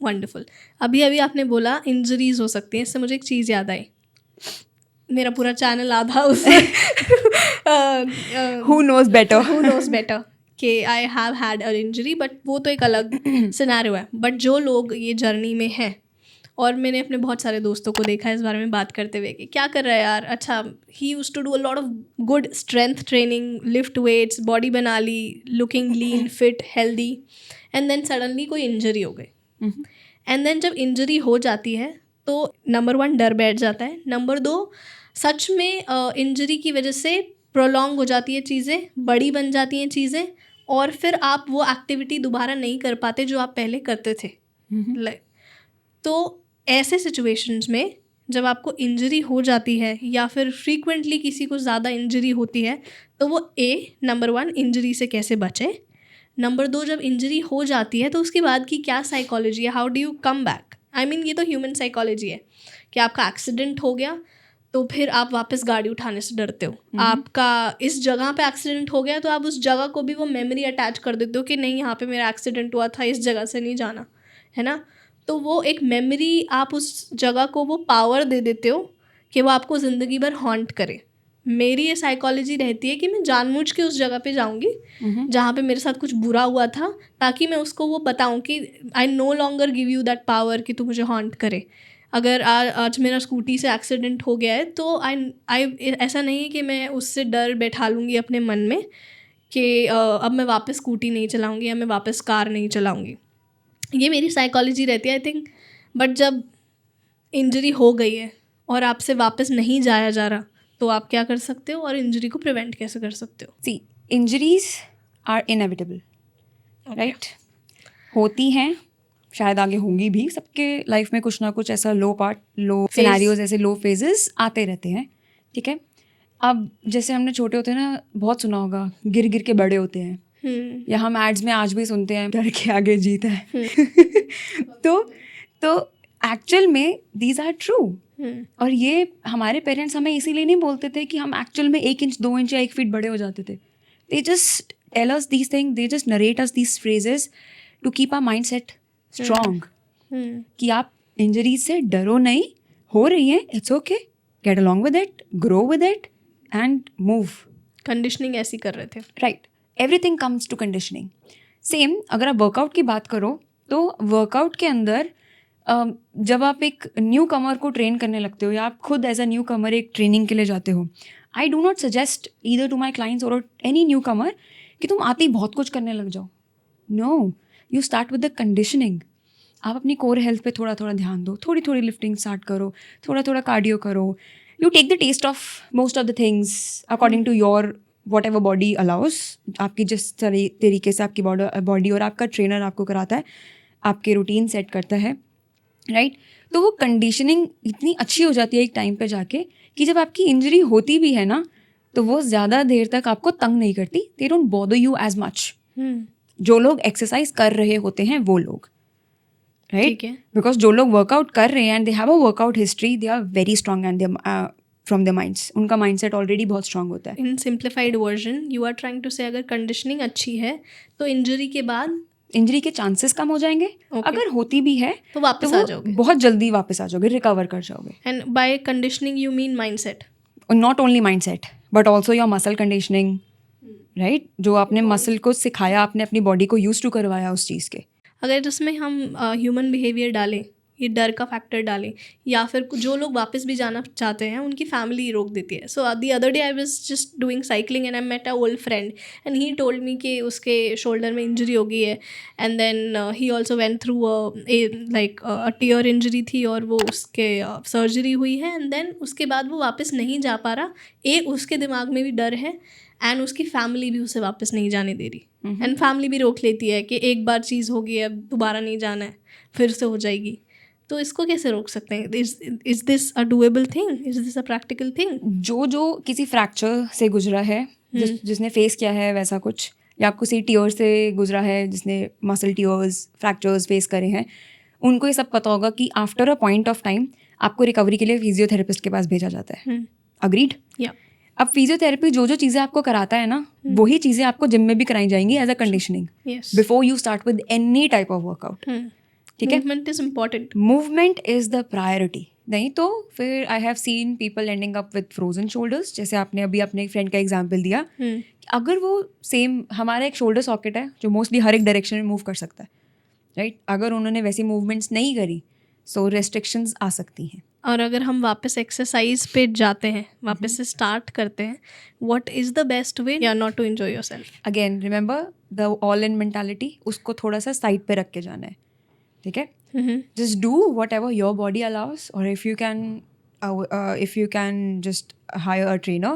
Wonderful. अभी अभी आपने बोला इंजरीज हो सकती हैं, इससे मुझे एक चीज़ याद आई। मेरा पूरा चैनल आधा उस Who knows better? Who knows better कि I have had a injury, but वो तो एक अलग सिनेरियो है। बट जो लोग ये जर्नी में हैं, और मैंने अपने बहुत सारे दोस्तों को देखा है इस बारे में बात करते हुए कि क्या कर रहा है यार, अच्छा ही used to do a lot of good strength training, lift weights, body बना ली, looking lean fit healthy, and then suddenly कोई इंजरी हो गई। एंड देन जब इंजरी हो जाती है तो नंबर 1 डर बैठ जाता है, नंबर 2 सच में इंजरी की वजह से प्रोलॉन्ग हो जाती है चीज़ें, बड़ी बन जाती हैं चीज़ें, और फिर आप वो एक्टिविटी दोबारा नहीं कर पाते जो आप पहले करते थे। तो ऐसे सिचुएशंस में जब आपको इंजरी हो जाती है या फिर फ्रीक्वेंटली किसी को ज़्यादा इंजरी होती है, तो वो नंबर 1 इंजरी से कैसे बचे, नंबर 2 जब इंजरी हो जाती है तो उसके बाद की क्या साइकोलॉजी है, how do you come back. I mean ये तो ह्यूमन साइकोलॉजी है कि आपका एक्सीडेंट हो गया तो फिर आप वापस गाड़ी उठाने से डरते हो, आपका इस जगह पे एक्सीडेंट हो गया तो आप उस जगह को भी वो मेमोरी अटैच कर देते हो कि नहीं यहाँ पे मेरा एक्सीडेंट हुआ था, इस जगह से नहीं जाना है ना। तो वो एक मेमोरी, आप उस जगह को वो पावर दे देते हो कि वो आपको ज़िंदगी भर हॉन्ट करे। मेरी ये साइकोलॉजी रहती है कि मैं जानबूझ के उस जगह पे जाऊंगी जहाँ पे मेरे साथ कुछ बुरा हुआ था, ताकि मैं उसको वो बताऊं कि I know longer give you that power कि तू मुझे हॉन्ट करे। अगर आज मेरा स्कूटी से एक्सीडेंट हो गया है तो आई ऐसा नहीं है कि मैं उससे डर बैठा लूँगी अपने मन में कि अब मैं वापस स्कूटी नहीं चलाऊँगी या मैं वापस कार नहीं चलाऊँगी। ये मेरी साइकोलॉजी रहती है आई थिंक। बट जब इंजरी हो गई है और आपसे वापस नहीं जाया जा रहा, तो आप क्या कर सकते हो और इंजरी को प्रिवेंट कैसे कर सकते हो? सी, इंजरीज आर इनएविटेबल, राइट? होती हैं, शायद आगे होंगी भी। सबके लाइफ में कुछ ना कुछ ऐसा लो सिनेरियोज, ऐसे लो फेजेस आते रहते हैं, ठीक है। अब जैसे हमने छोटे होते हैं ना, बहुत सुना होगा गिर गिर के बड़े होते हैं, या हम एड्स में आज भी सुनते हैं डर के आगे जीत है। तो एक्चुअल में दीज आर ट्रू। और ये हमारे पेरेंट्स हमें इसीलिए नहीं बोलते थे कि हम एक्चुअल में 1 इंच 2 इंच या 1 फीट बड़े हो जाते थे। They just tell us these thing, they just narrate us these phrases to keep our mind set strong, कि आप इंजरीज से डरो नहीं, हो रही हैं, it's okay, get along with it, grow with it and move. Conditioning ऐसी कर रहे थे, right? Everything comes to conditioning. Same अगर आप वर्कआउट की बात करो तो वर्कआउट के अंदर जब आप एक न्यू कमर को ट्रेन करने लगते हो, या आप खुद एज अ न्यू कमर एक ट्रेनिंग के लिए जाते हो, I do not suggest either to my clients और एनी न्यू कमर कि तुम आते ही बहुत कुछ करने लग जाओ। No, you start with the conditioning. आप अपनी कोर हेल्थ पे थोड़ा थोड़ा ध्यान दो, थोड़ी थोड़ी लिफ्टिंग स्टार्ट करो, थोड़ा थोड़ा कार्डियो करो, you take the test of most of the things according to your whatever body allows. आपकी जिस तरीके से आपकी बॉडी और आपका ट्रेनर आपको कराता है, आपके रूटीन सेट करता है, राइट? तो वो कंडीशनिंग इतनी अच्छी हो जाती है एक टाइम पे जाके कि जब आपकी इंजरी होती भी है ना, तो वो ज़्यादा देर तक आपको तंग नहीं करती। They don't bother you as much. जो लोग एक्सरसाइज कर रहे होते हैं वो लोग, राइट? बिकॉज जो लोग वर्कआउट कर रहे हैं and they have a workout history, they are very strong and from the minds, उनका माइंडसेट ऑलरेडी बहुत स्ट्रांग होता है। In simplified version you are trying to say अगर कंडीशनिंग अच्छी है तो इंजरी के बाद इंजरी के चांसेस कम हो जाएंगे। अगर होती भी है तो वापस आ जाओगे, बहुत जल्दी वापस आ जाओगे, रिकवर कर जाओगे। And by conditioning you mean mindset, not only mindset but also your muscle conditioning, right? जो आपने मसल को सिखाया, आपने अपनी बॉडी को यूज टू करवाया उस चीज़ के। अगर जिसमें हम ह्यूमन बिहेवियर डालें, ये डर का फैक्टर डालें, या फिर जो लोग वापस भी जाना चाहते हैं उनकी फैमिली रोक देती है। So the other day I was just doing cycling and I met a old friend and he told me कि उसके शोल्डर में इंजरी हो गई है, and then he also went through a tear injury थी और वो उसके सर्जरी हुई है, एंड देन उसके बाद वो वापस नहीं जा पा रहा। उसके दिमाग में भी डर है एंड उसकी फैमिली भी उसे वापस नहीं जाने दे रही, एंड फैमिली भी रोक लेती है कि एक बार चीज़ हो गई है, अब दोबारा नहीं जाना है, फिर से हो जाएगी। तो इसको कैसे रोक सकते हैं? Is this a doable thing? Is this a practical thing? जो किसी फ्रैक्चर से गुजरा है, जिसने फेस किया है वैसा कुछ, या किसी टीयर से गुजरा है जिसने मसल टीयर्स फ्रैक्चर्स फेस करे हैं, उनको ये सब पता होगा कि after a point of time आपको रिकवरी के लिए फिजियोथेरेपिस्ट के पास भेजा जाता है। अग्रीड? या अब फिजियोथेरेपी जो चीज़ें आपको कराता है ना, वही चीज़ें आपको जिम में भी कराई जाएंगी as a conditioning before you start with any type of workout. ठीक है, movement is important. Movement is the priority. नहीं तो फिर I have seen people ending up with frozen shoulders. जैसे आपने अभी अपने फ्रेंड का एग्जांपल दिया, अगर वो सेम, हमारा एक शोल्डर सॉकेट है जो मोस्टली हर एक डायरेक्शन में मूव कर सकता है, राइट? अगर उन्होंने वैसी मूवमेंट्स नहीं करी सो रेस्ट्रिक्शंस आ सकती हैं. और अगर हम वापस एक्सरसाइज पे जाते हैं, वापस से स्टार्ट करते हैं, what is the best way या not to enjoy yourself? Again remember the all in mentality, उसको थोड़ा सा साइड पे रख के जाना है. ठीक है, just do whatever your body allows, or if you can just hire a trainer,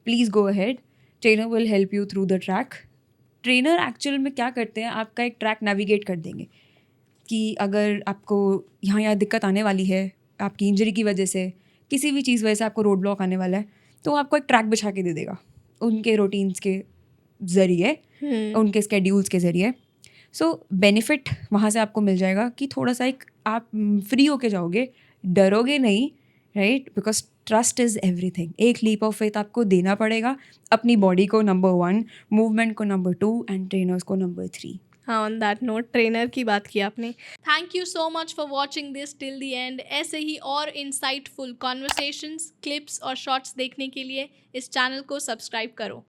please go ahead. Trainer will help you through the track. Trainer actual में क्या करते हैं, आपका एक ट्रैक नेविगेट कर देंगे कि अगर आपको यहाँ दिक्कत आने वाली है आपकी इंजरी की वजह से, किसी भी चीज़ वजह से आपको रोड ब्लॉक आने वाला है, तो वो आपको एक ट्रैक बिछा के दे देगा उनके रूटीन्स के ज़रिए, उनके स्केड्यूल्स के ज़रिए. सो बेनिफिट वहाँ से आपको मिल जाएगा कि थोड़ा सा एक आप फ्री होके जाओगे, डरोगे नहीं, right? Because trust is everything. एक लीप ऑफ फेथ आपको देना पड़ेगा अपनी बॉडी को नंबर 1, मूवमेंट को नंबर 2 एंड ट्रेनर्स को नंबर 3. हाँ, ऑन दैट नोट ट्रेनर की बात की आपने. Thank you so much for watching this till the end. ऐसे ही और इंसाइटफुल कॉन्वर्सेशंस, क्लिप्स और शॉर्ट्स देखने के लिए इस चैनल को सब्सक्राइब करो.